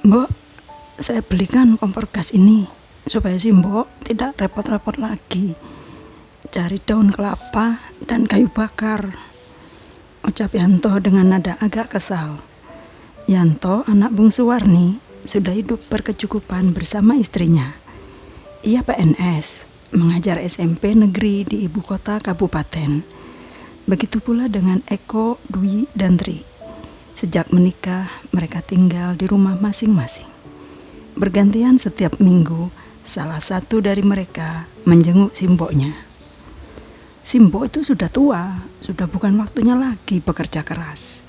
Mbok, saya belikan kompor gas ini supaya si Mbok tidak repot-repot lagi cari daun kelapa dan kayu bakar, ucap Yanto dengan nada agak kesal. Yanto, anak bungsu Warni, sudah hidup berkecukupan bersama istrinya. Ia PNS, mengajar SMP negeri di ibu kota kabupaten. Begitu pula dengan Eko, Dwi, dan Tri. Sejak menikah, mereka tinggal di rumah masing-masing. Bergantian setiap minggu, salah satu dari mereka menjenguk simboknya. Simbok itu sudah tua, sudah bukan waktunya lagi bekerja keras.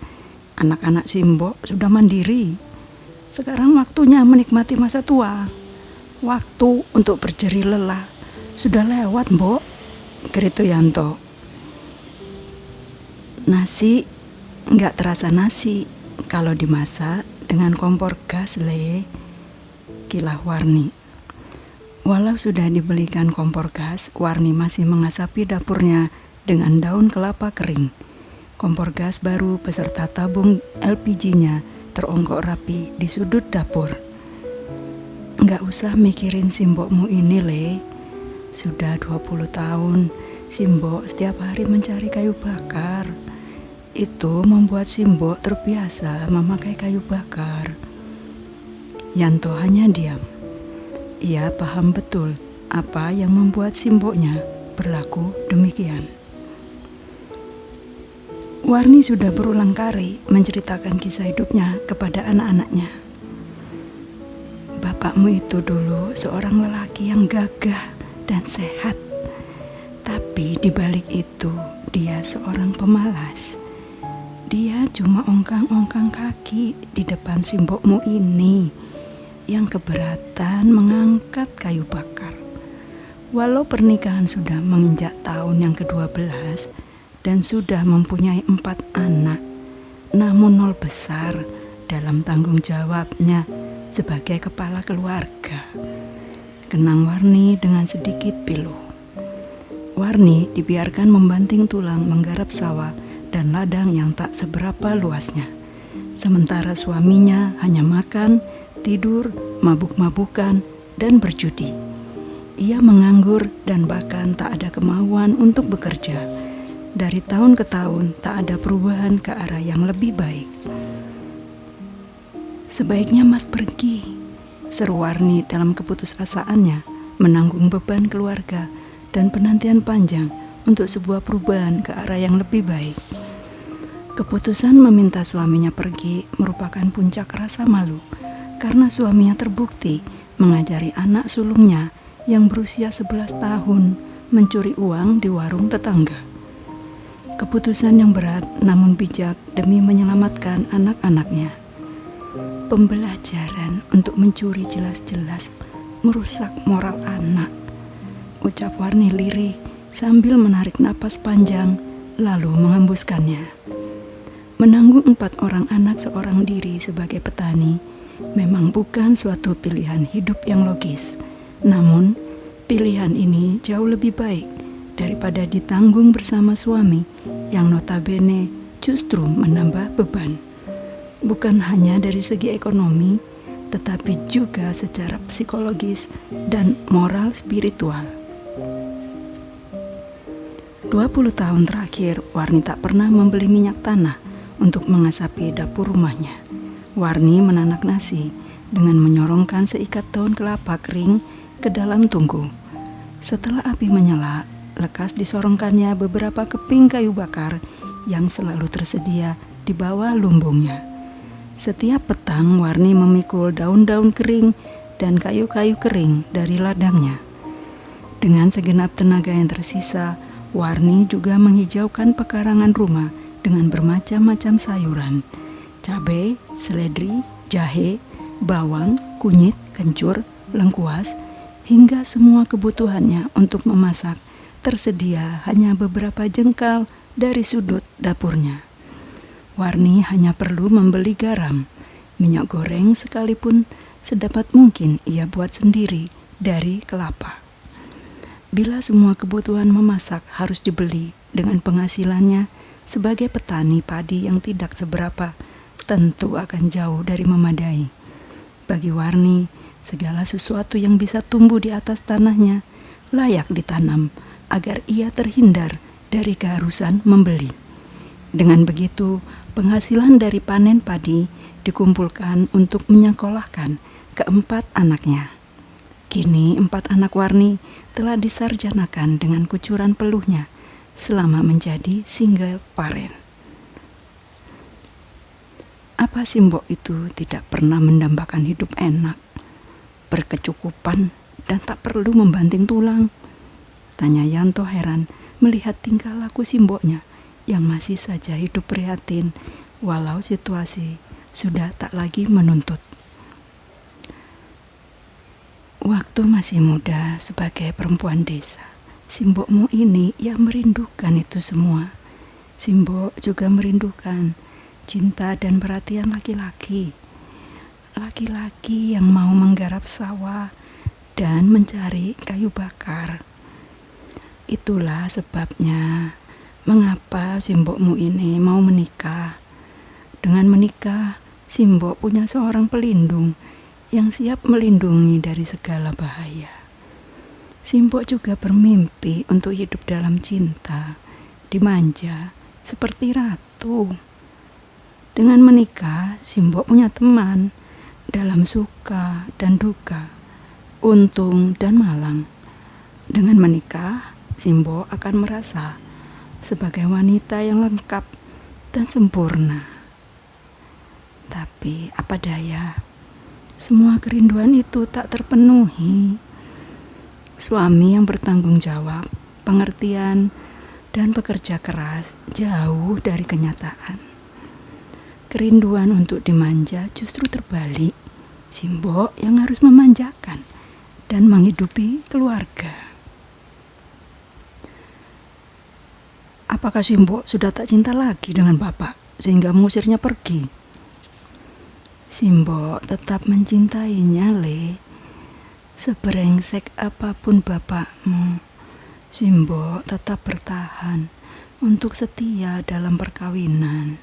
Anak-anak Simbok sudah mandiri. Sekarang waktunya menikmati masa tua. Waktu untuk berjeri lelah sudah lewat, Mbok, geritu Yanto. Nasi nggak terasa nasi kalau dimasak dengan kompor gas, Le, kilah Warni. Walau sudah dibelikan kompor gas, Warni masih mengasapi dapurnya dengan daun kelapa kering. Kompor gas baru beserta tabung LPG-nya teronggok rapi di sudut dapur. Nggak usah mikirin simbokmu ini, Le. Sudah 20 tahun, simbok setiap hari mencari kayu bakar. Itu membuat simbok terbiasa memakai kayu bakar. Yanto hanya diam. Ia paham betul apa yang membuat simboknya berlaku demikian. Warni sudah berulang kali menceritakan kisah hidupnya kepada anak-anaknya. Bapakmu itu dulu seorang lelaki yang gagah dan sehat. Tapi di balik itu dia seorang pemalas. Dia cuma ongkang-ongkang kaki di depan simbokmu ini yang keberatan mengangkat kayu bakar. Walau pernikahan sudah menginjak tahun yang ke-12 dan sudah mempunyai 4 anak, namun nol besar dalam tanggung jawabnya sebagai kepala keluarga. Kenang Warni dengan sedikit pilu. Warni dibiarkan membanting tulang menggarap sawah dan ladang yang tak seberapa luasnya. Sementara suaminya hanya makan, tidur, mabuk-mabukan, dan berjudi. Ia menganggur dan bahkan tak ada kemauan untuk bekerja. Dari tahun ke tahun tak ada perubahan ke arah yang lebih baik. Sebaiknya Mas pergi, seru Warni dalam keputusasaannya menanggung beban keluarga dan penantian panjang untuk sebuah perubahan ke arah yang lebih baik. Keputusan meminta suaminya pergi merupakan puncak rasa malu karena suaminya terbukti mengajari anak sulungnya yang berusia 11 tahun mencuri uang di warung tetangga. Keputusan yang berat namun bijak demi menyelamatkan anak-anaknya. Pembelajaran untuk mencuri jelas-jelas merusak moral anak, ucap Warni lirih sambil menarik napas panjang lalu menghembuskannya. Menanggung 4 orang anak seorang diri sebagai petani memang bukan suatu pilihan hidup yang logis. Namun, pilihan ini jauh lebih baik daripada ditanggung bersama suami yang notabene justru menambah beban. Bukan hanya dari segi ekonomi, tetapi juga secara psikologis dan moral spiritual. 20 tahun terakhir, Warni tak pernah membeli minyak tanah untuk mengasapi dapur rumahnya. Warni menanak nasi dengan menyorongkan seikat daun kelapa kering ke dalam tungku. Setelah api menyala, lekas disorongkannya beberapa keping kayu bakar yang selalu tersedia di bawah lumbungnya. Setiap petang Warni memikul daun-daun kering dan kayu-kayu kering dari ladangnya. Dengan segenap tenaga yang tersisa, Warni juga menghijaukan pekarangan rumah dengan bermacam-macam sayuran, cabai, seledri, jahe, bawang, kunyit, kencur, lengkuas, hingga semua kebutuhannya untuk memasak tersedia hanya beberapa jengkal dari sudut dapurnya. Warni hanya perlu membeli garam, minyak goreng sekalipun sedapat mungkin ia buat sendiri dari kelapa. Bila semua kebutuhan memasak harus dibeli dengan penghasilannya sebagai petani padi yang tidak seberapa, tentu akan jauh dari memadai. Bagi Warni, segala sesuatu yang bisa tumbuh di atas tanahnya layak ditanam agar ia terhindar dari keharusan membeli. Dengan begitu, penghasilan dari panen padi dikumpulkan untuk menyekolahkan keempat anaknya. Kini 4 anak Warni telah disarjanakan dengan kucuran peluhnya selama menjadi single parent. Apa Simbok itu tidak pernah mendambakan hidup enak, berkecukupan, dan tak perlu membanting tulang? Tanya Yanto heran melihat tingkah laku Simboknya yang masih saja hidup prihatin walau situasi sudah tak lagi menuntut. Waktu masih muda sebagai perempuan desa, Simbokmu ini yang merindukan itu semua. Simbok juga merindukan cinta dan perhatian laki-laki. Laki-laki yang mau menggarap sawah dan mencari kayu bakar. Itulah sebabnya mengapa Simbokmu ini mau menikah. Dengan menikah, Simbok punya seorang pelindung yang siap melindungi dari segala bahaya. Simbok juga bermimpi untuk hidup dalam cinta, dimanja seperti ratu. Dengan menikah, Simbok punya teman dalam suka dan duka, untung dan malang. Dengan menikah, Simbok akan merasa sebagai wanita yang lengkap dan sempurna. Tapi apa daya, semua kerinduan itu tak terpenuhi. Suami yang bertanggung jawab, pengertian, dan bekerja keras jauh dari kenyataan. Kerinduan untuk dimanja justru terbalik. Simbok yang harus memanjakan dan menghidupi keluarga. Apakah Simbok sudah tak cinta lagi dengan bapak sehingga mengusirnya pergi? Simbok tetap mencintainya, Le. Seberengsek apapun bapakmu, Simbok tetap bertahan untuk setia dalam perkawinan.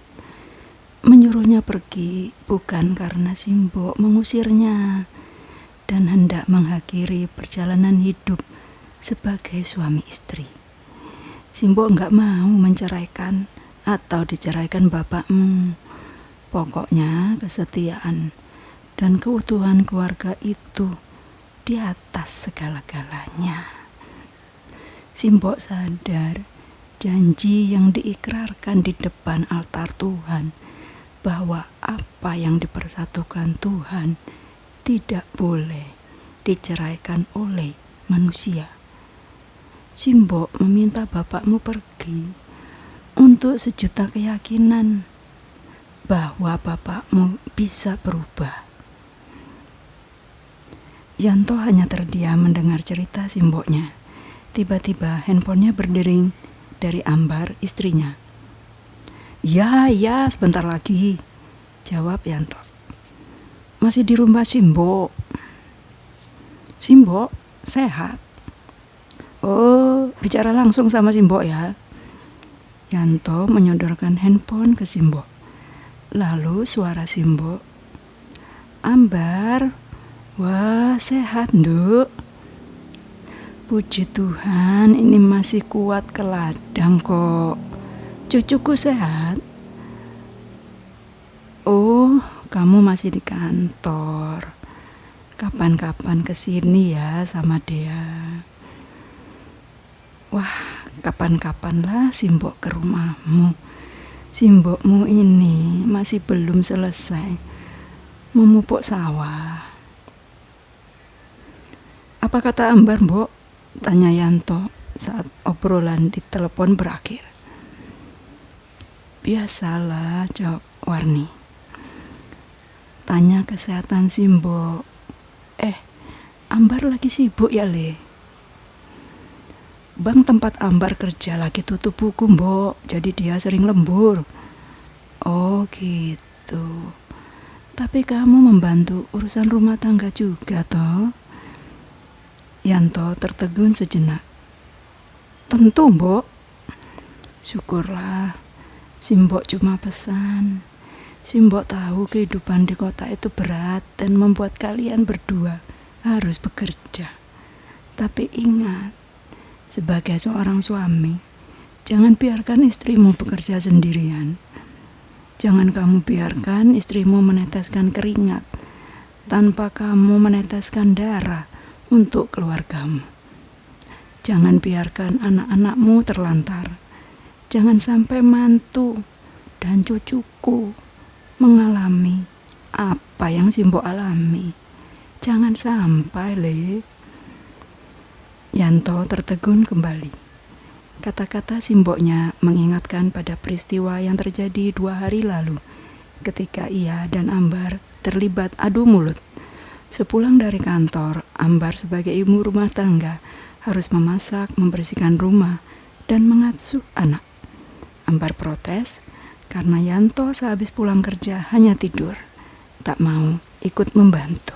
Menyuruhnya pergi bukan karena Simbok mengusirnya dan hendak mengakhiri perjalanan hidup sebagai suami istri. Simbok enggak mau menceraikan atau diceraikan bapakmu. Pokoknya kesetiaan dan keutuhan keluarga itu di atas segala-galanya. Simbok sadar janji yang diikrarkan di depan altar Tuhan bahwa apa yang dipersatukan Tuhan tidak boleh diceraikan oleh manusia. Simbok meminta bapakmu pergi untuk sejuta keyakinan bahwa bapakmu bisa berubah. Yanto hanya terdiam mendengar cerita Simboknya. Tiba-tiba handphonenya berdering dari Ambar, istrinya. Ya, sebentar lagi, jawab Yanto. Masih di rumah Simbok. Simbok sehat. Oh, bicara langsung sama Simbok ya. Yanto menyodorkan handphone ke Simbok. Lalu suara Simbok. Ambar, wah sehat Nduk. Puji Tuhan ini masih kuat ke ladang kok. Cucuku sehat. Oh, kamu masih di kantor. Kapan-kapan kesini ya sama dia. Wah, kapan-kapan lah Simbok ke rumahmu. Simbokmu ini masih belum selesai memupuk sawah. Apa kata Ambar, Mbok? Tanya Yanto saat obrolan di telepon berakhir. Biasalah, jawab Warni. Tanya kesehatan Simbok. Ambar lagi sibuk ya, Le? Bang tempat Ambar kerja lagi tutup buku, Mbok. Jadi dia sering lembur. Oh gitu. Tapi kamu membantu urusan rumah tangga juga toh? Yanto tertegun sejenak. Tentu, Mbok. Syukurlah. Simbok cuma pesan Simbok tahu kehidupan di kota itu berat dan membuat kalian berdua harus bekerja. Tapi ingat, sebagai seorang suami, jangan biarkan istrimu bekerja sendirian. Jangan kamu biarkan istrimu meneteskan keringat tanpa kamu meneteskan darah untuk keluargamu. Jangan biarkan anak-anakmu terlantar. Jangan sampai mantu dan cucuku mengalami apa yang Simbok alami. Jangan sampai, Le. Yanto tertegun kembali. Kata-kata Simboknya mengingatkan pada peristiwa yang terjadi 2 hari lalu ketika ia dan Ambar terlibat adu mulut. Sepulang dari kantor, Ambar sebagai ibu rumah tangga harus memasak, membersihkan rumah, dan mengasuh anak. Ambar protes karena Yanto sehabis pulang kerja hanya tidur, tak mau ikut membantu.